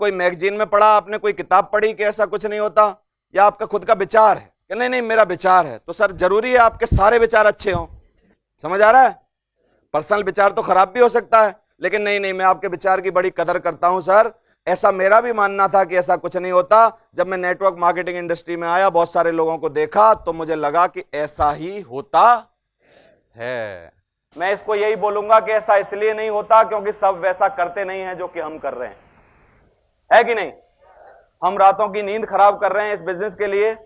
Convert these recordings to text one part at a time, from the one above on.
कोई मैगजीन में पढ़ा, आपने कोई किताब पढ़ी कि ऐसा कुछ नहीं होता, या आपका खुद का विचार है कि नहीं नहीं मेरा विचार है, तो सर जरूरी है आपके सारे विचार अच्छे हों। समझ आ रहा है? पर्सनल विचार तो खराब भी हो सकता है, लेकिन नहीं नहीं मैं आपके विचार की बड़ी कदर करता हूं सर। ऐसा मेरा भी मानना था कि ऐसा कुछ नहीं होता। जब मैं नेटवर्क मार्केटिंग इंडस्ट्री में आया, बहुत सारे लोगों को देखा, तो मुझे लगा कि ऐसा ही होता है। मैं इसको यही बोलूंगा कि ऐसा इसलिए नहीं होता क्योंकि सब वैसा करते नहीं है जो कि हम कर रहे हैं, है कि नहीं? हम रातों की नींद खराब कर रहे हैं इस बिजनेस के लिए,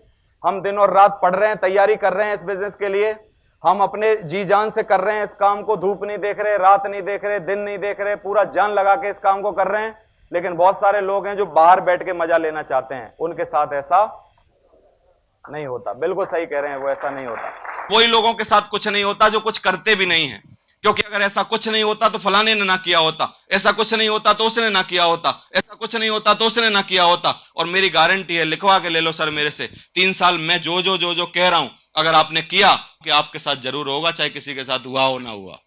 हम दिन और रात पढ़ रहे हैं, तैयारी कर रहे हैं इस बिजनेस के लिए, हम अपने जी जान से कर रहे हैं इस काम को, धूप नहीं देख रहे, रात नहीं देख रहे, दिन नहीं देख रहे, पूरा जान लगा के इस काम को कर रहे हैं। लेकिन बहुत सारे लोग हैं जो बाहर बैठ के मजा लेना चाहते हैं, उनके साथ ऐसा नहीं होता। बिल्कुल सही कह रहे हैं, वो ऐसा नहीं होता। वही लोगों के साथ कुछ नहीं होता जो कुछ करते भी नहीं है, क्योंकि अगर ऐसा कुछ नहीं होता तो फलाने ने ना किया होता, ऐसा कुछ नहीं होता तो उसने ना किया होता, ऐसा कुछ नहीं होता तो उसने ना किया होता। और मेरी गारंटी है, लिखवा के ले लो सर मेरे से, 3 साल मैं जो जो जो जो कह रहा हूं अगर आपने किया कि आपके साथ जरूर होगा, चाहे किसी के साथ हुआ हो ना हुआ।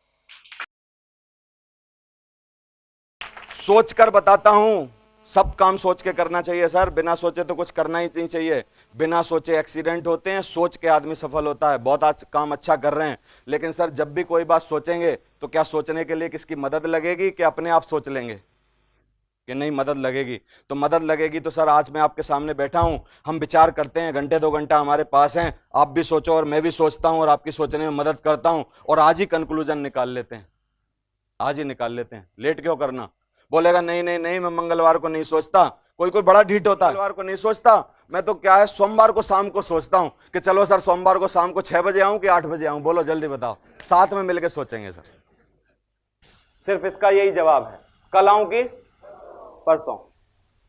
सोच कर बताता हूं, सब काम सोच के करना चाहिए सर, बिना सोचे तो कुछ करना ही नहीं चाहिए। बिना सोचे एक्सीडेंट होते हैं, सोच के आदमी सफल होता है। बहुत आज काम अच्छा कर रहे हैं, लेकिन सर जब भी कोई बात सोचेंगे तो क्या सोचने के लिए किसकी मदद लगेगी कि अपने आप सोच लेंगे कि नहीं मदद लगेगी? तो मदद लगेगी तो सर आज मैं आपके सामने बैठा हूं, हम विचार करते हैं, घंटे 2 घंटा हमारे पास हैं, आप भी सोचो और मैं भी सोचता हूं और आपकी सोचने में मदद करता हूं, और आज ही कंक्लूजन निकाल लेते हैं, आज ही निकाल लेते हैं। लेट क्यों करना? बोलेगा नहीं नहीं नहीं मैं मंगलवार को नहीं सोचता, कोई कोई बड़ा ढीठ होता है, मंगलवार को नहीं सोचता, मैं तो क्या है सोमवार को शाम को सोचता हूं कि चलो सर सोमवार को शाम को 6 बजे आऊं कि 8 बजे आऊं, बोलो जल्दी बताओ, साथ में मिलकर सोचेंगे सर। सिर्फ इसका यही जवाब है, कल आऊं कि परसों।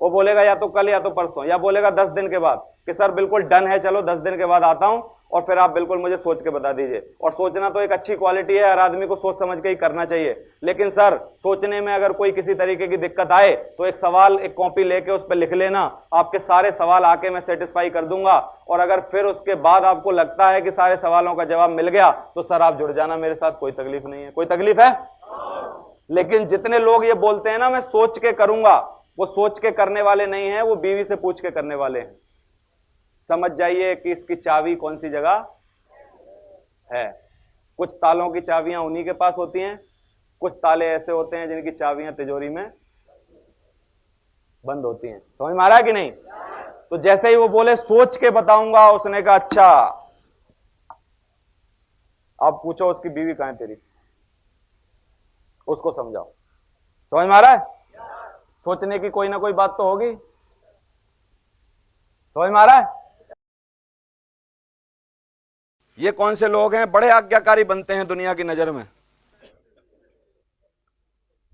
वो बोलेगा या तो कल या तो परसों, या बोलेगा 10 दिन के बाद कि सर बिल्कुल डन है, चलो 10 दिन के बाद आता हूं, और फिर आप बिल्कुल मुझे सोच के बता दीजिए। और सोचना तो एक अच्छी क्वालिटी है, हर आदमी को सोच समझ के ही करना चाहिए। लेकिन सर सोचने में अगर कोई किसी तरीके की दिक्कत आए तो एक सवाल, एक कॉपी लेके उस पर लिख लेना, आपके सारे सवाल आके मैं सेटिस्फाई कर दूंगा। और अगर फिर उसके बाद आपको लगता है कि सारे सवालों का जवाब मिल गया तो सर आप जुड़ जाना मेरे साथ, कोई तकलीफ नहीं है। कोई तकलीफ है? लेकिन जितने लोग ये बोलते हैं ना मैं सोच के करूंगा, वो सोच के करने वाले नहीं है, वो बीवी से पूछ के करने वाले हैं। समझ जाइए कि इसकी चाबी कौन सी जगह है। कुछ तालों की चाबियां उन्हीं के पास होती हैं, कुछ ताले ऐसे होते हैं जिनकी चाबियां तिजोरी में बंद होती हैं। समझ में आ रहा है कि नहीं? तो जैसे ही वो बोले सोच के बताऊंगा, उसने कहा अच्छा। आप पूछो उसकी बीवी कहां है तेरी, उसको समझाओ। समझ में आ रहा है? सोचने की कोई ना कोई बात तो होगी। समझ में आ रहा है? ये कौन से लोग हैं बड़े आज्ञाकारी बनते हैं दुनिया की नजर में?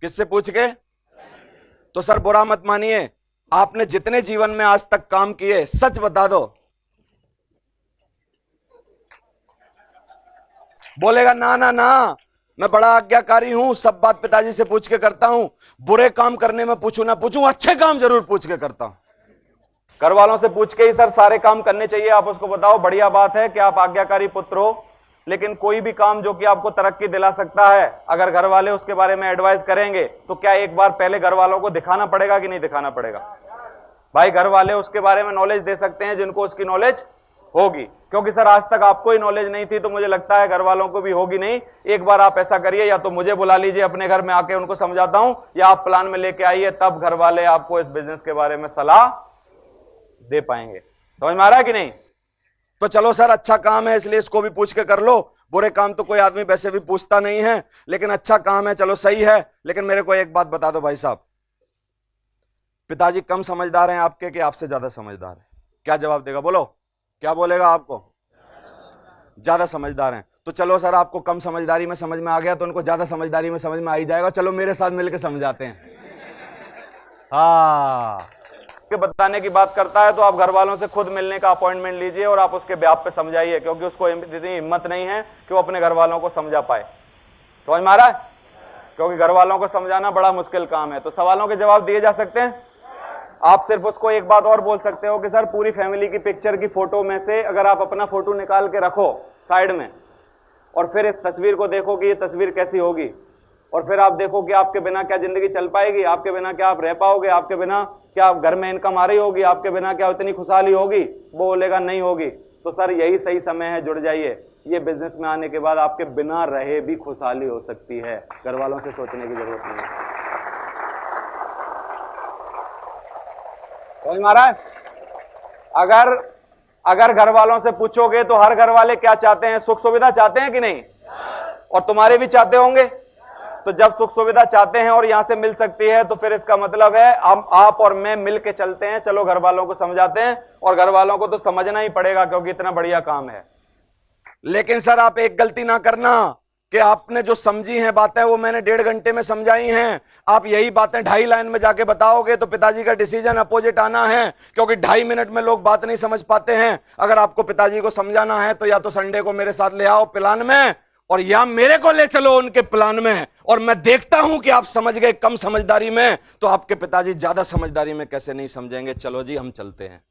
किससे पूछ के? तो सर बुरा मत मानिए, आपने जितने जीवन में आज तक काम किए सच बता दो। बोलेगा ना ना ना मैं बड़ा आज्ञाकारी हूं, सब बात पिताजी से पूछ के करता हूं, बुरे काम करने में पूछूं ना पूछूं, अच्छे काम जरूर पूछ के करता हूं। घर वालों से पूछ के ही सर सारे काम करने चाहिए। आप उसको बताओ बढ़िया बात है कि आप आज्ञाकारी पुत्र हो, लेकिन कोई भी काम जो कि आपको तरक्की दिला सकता है, अगर घर वाले उसके बारे में एडवाइस करेंगे तो क्या एक बार पहले घर वालों को दिखाना पड़ेगा कि नहीं दिखाना पड़ेगा? भाई घर वाले उसके बारे में नॉलेज दे सकते हैं जिनको उसकी नॉलेज होगी, क्योंकि सर आज तक आपको ही नॉलेज नहीं थी तो मुझे लगता है घर वालों को भी होगी नहीं। एक बार आप ऐसा करिए, या तो मुझे बुला लीजिए अपने घर में आके उनको समझाता हूं, या आप प्लान में लेके आइए, तब घर वाले आपको इस बिजनेस के बारे में सलाह दे पाएंगे। समझ में आ रहा है कि नहीं? तो चलो सर अच्छा काम है इसलिए इसको भी पूछ के कर लो। बुरे काम तो कोई आदमी वैसे भी पूछता नहीं है, लेकिन अच्छा काम है, चलो सही है। लेकिन मेरे को एक बात बता दो भाई साहब, पिताजी कम समझदार हैं आपके कि आपसे ज्यादा समझदार है? क्या जवाब देगा? बोलो, क्या बोलेगा आपको? ज्यादा समझदार हैं। तो चलो सर आपको कम समझदारी में समझ में आ गया तो उनको ज्यादा समझदारी में समझ में आ ही जाएगा। चलो मेरे साथ मिलकर समझाते हैं। हाँ, के बताने की बात करता है तो आप घर वालों से खुद मिलने का अपॉइंटमेंट लीजिए और आप उसके ब्याह पे समझाइए, क्योंकि उसको इतनी हिम्मत नहीं है कि वो अपने घर वालों को समझा पाए। समझ में आ रहा है? क्योंकि घर वालों को समझाना बड़ा मुश्किल काम है। तो सवालों के जवाब दिए जा सकते हैं। आप सिर्फ उसको एक बात और बोल सकते हो कि सर पूरी फैमिली की पिक्चर की फोटो में से अगर आप अपना फोटो निकाल के रखो साइड में, और फिर इस तस्वीर को देखो कि ये तस्वीर कैसी होगी, और फिर आप देखो कि आपके बिना क्या जिंदगी चल पाएगी, आपके बिना क्या आप रह पाओगे, आपके बिना क्या घर में इनकम आ रही होगी, आपके बिना क्या उतनी खुशहाली होगी? वो बोलेगा नहीं होगी। तो सर यही सही समय है, जुड़ जाइए। ये बिजनेस में आने के बाद आपके बिना रहे भी खुशहाली हो सकती है, घर वालों से सोचने की जरूरत नहीं है। समझ में आ रहा है? अगर घर वालों से पूछोगे तो हर घर वाले क्या चाहते हैं? सुख सुविधा चाहते हैं कि नहीं? और तुम्हारे भी चाहते होंगे। तो जब सुख सुविधा चाहते हैं और यहां से मिल सकती है तो फिर इसका मतलब है आप और मैं मिल के चलते हैं। चलो घर वालों को समझाते हैं, और घर वालों को तो समझना ही पड़ेगा क्योंकि इतना बढ़िया काम है। लेकिन सर आप एक गलती ना करना कि आपने जो समझी हैं बातें वो मैंने 1.5 घंटे में समझाई हैं। आप यही बातें 2.5 लाइन में जाके बताओगे तो पिताजी का डिसीजन अपोजिट आना है, क्योंकि 2.5 मिनट में लोग बात नहीं समझ पाते हैं। अगर आपको पिताजी को समझाना है तो या तो संडे को मेरे साथ ले आओ प्लान में, और या मेरे को ले चलो उनके प्लान में, और मैं देखता हूं कि आप समझ गए कम समझदारी में, तो आपके पिताजी ज्यादा समझदारी में कैसे नहीं समझेंगे। चलो जी हम चलते हैं।